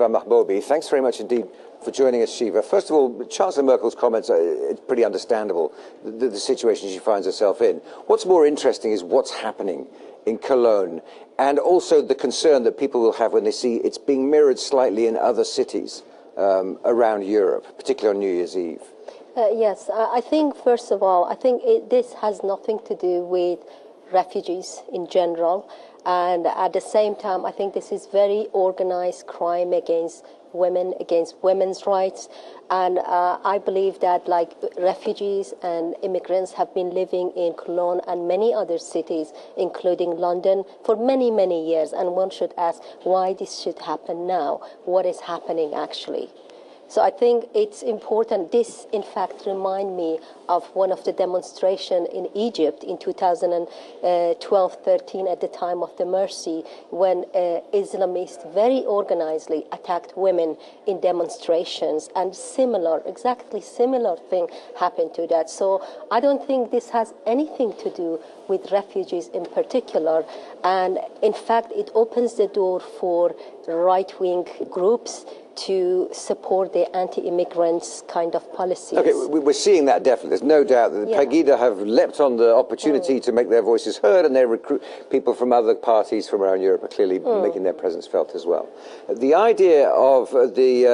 Shiva Mahbobi, thanks very much indeed for joining us, Shiva. First of all, Chancellor Merkel's comments, it's pretty understandable, the situation she finds herself in. What's more interesting is what's happening in Cologne, and also the concern that people will have when they see it's being mirrored slightly in other cities around Europe, particularly on New Year's Eve. Yes, I think, first of all, this has nothing to do with refugees in general. And at the same time, I think this is very organized crime against women, against women's rights. And I believe that like refugees and immigrants have been living in Cologne and many other cities, including London, for many, many years. And one should ask why this should happen now. What is happening actually? So I think it's important. This, in fact, reminds me of one of the demonstrations in Egypt in 2012-13 at the time of the Mercy, when Islamists very organizedly attacked women in demonstrations, and exactly similar thing happened to that. So I don't think this has anything to do with refugees in particular. And in fact, it opens the door for right-wing groups to support the anti-immigrants kind of policies. Okay, we're seeing that definitely. There's no doubt that the Pegida have leapt on the opportunity to make their voices heard, and they recruit people from other parties from around Europe are clearly making their presence felt as well. The idea of the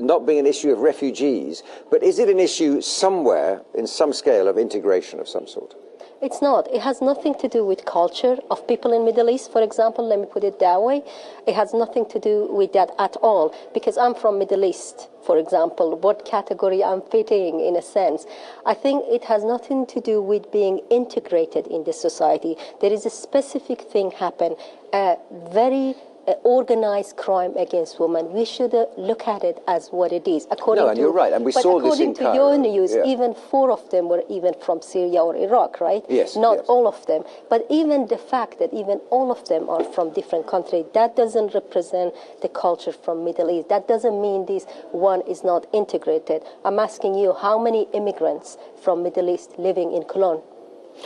not being an issue of refugees, but is it an issue somewhere in some scale of integration of some sort? It's not. It has nothing to do with culture of people in the Middle East, for example. Let me put it that way. It has nothing to do with that at all, because I'm from Middle East, for example, what category I'm fitting in a sense. I think it has nothing to do with being integrated in the society. There is a specific thing happen, a very organized crime against women. We should look at it as what it is. And you're right, and we saw this in Cairo. According to your news, even 4 of them were even from Syria or Iraq, right? Yes. Not all of them. But even the fact that even all of them are from different countries, that doesn't represent the culture from Middle East. That doesn't mean this one is not integrated. I'm asking you, how many immigrants from Middle East living in Cologne?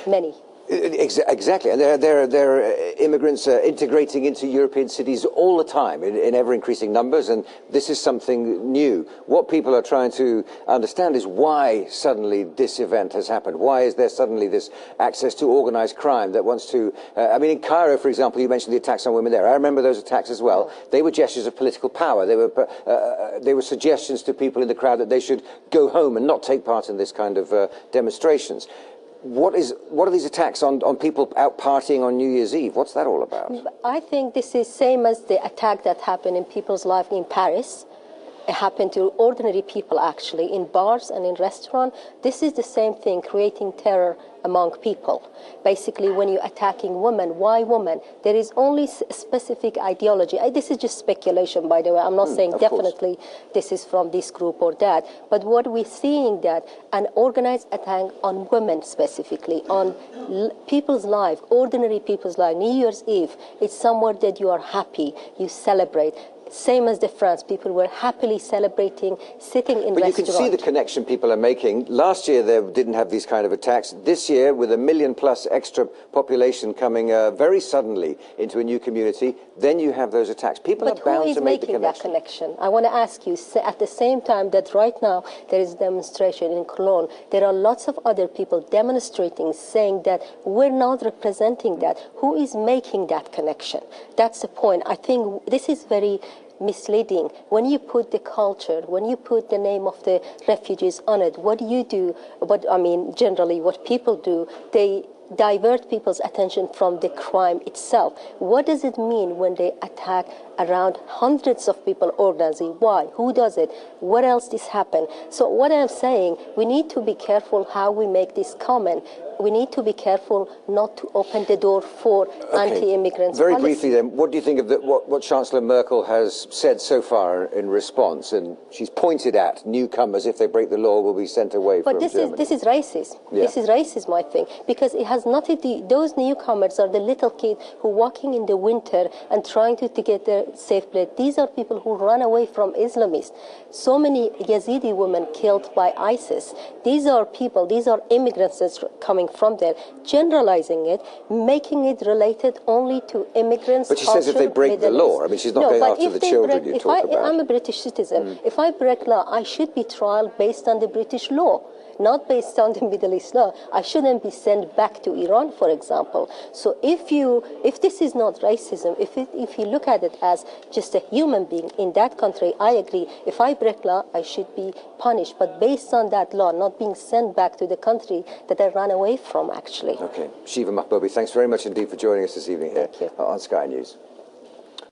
Many. Exactly, and there are immigrants integrating into European cities all the time in ever-increasing numbers, and this is something new. What people are trying to understand is why suddenly this event has happened. Why is there suddenly this access to organized crime that wants to... I mean, in Cairo, for example, you mentioned the attacks on women there. I remember those attacks as well. They were gestures of political power. They were suggestions to people in the crowd that they should go home and not take part in this kind of demonstrations. What are these attacks on people out partying on New Year's Eve? What's that all about? I think this is same as the attack that happened in people's life in Paris. It happened to ordinary people, actually, in bars and in restaurants. This is the same thing, creating terror among people. Basically, when you're attacking women, why women? There is only a specific ideology. This is just speculation, by the way. I'm not saying definitely this is from this group or that. But what we're seeing that an organized attack on women specifically, on people's life, ordinary people's life, New Year's Eve, it's somewhere that you are happy, you celebrate. Same as the France, people were happily celebrating, sitting in restaurants. But you can see the connection people are making. Last year they didn't have these kind of attacks. This year, with 1 million plus extra population coming very suddenly into a new community, then you have those attacks. People are bound to make the connection. But who is making that connection? I want to ask you, at the same time that right now there is a demonstration in Cologne, there are lots of other people demonstrating, saying that we're not representing that. Who is making that connection? That's the point. I think this is very misleading. When you put the culture, when you put the name of the refugees on it, what do you do? Generally what people do, they divert people's attention from the crime itself. What does it mean when they attack around hundreds of people organizing? Why? Who does it? What else this happen? So what I'm saying, we need to be careful how we make this comment. We need to be careful not to open the door for anti-immigrants. Very briefly then, what do you think of what Chancellor Merkel has said so far in response? And she's pointed at newcomers, if they break the law, will be sent away from Germany. But this is racist. Yeah. This is racism, I think, because it has nothing to do, those newcomers are the little kids who walking in the winter and trying to get their safe place. These are people who run away from Islamists. So many Yazidi women killed by ISIS. These are people, these are immigrants that's coming from there, generalizing it, making it related only to immigrants. But she says if they break the law, I mean, she's not going after the children you talk about. I'm a British citizen. If I break law, I should be tried based on the British law, not based on the Middle East law. I shouldn't be sent back to Iran, for example. So if this is not racism, if you look at it as just a human being in that country, I agree. If I break law, I should be punished, but based on that law, not being sent back to the country that I ran away from, actually. Okay. Shiva Mahbobi, thanks very much indeed for joining us this evening here on Sky News.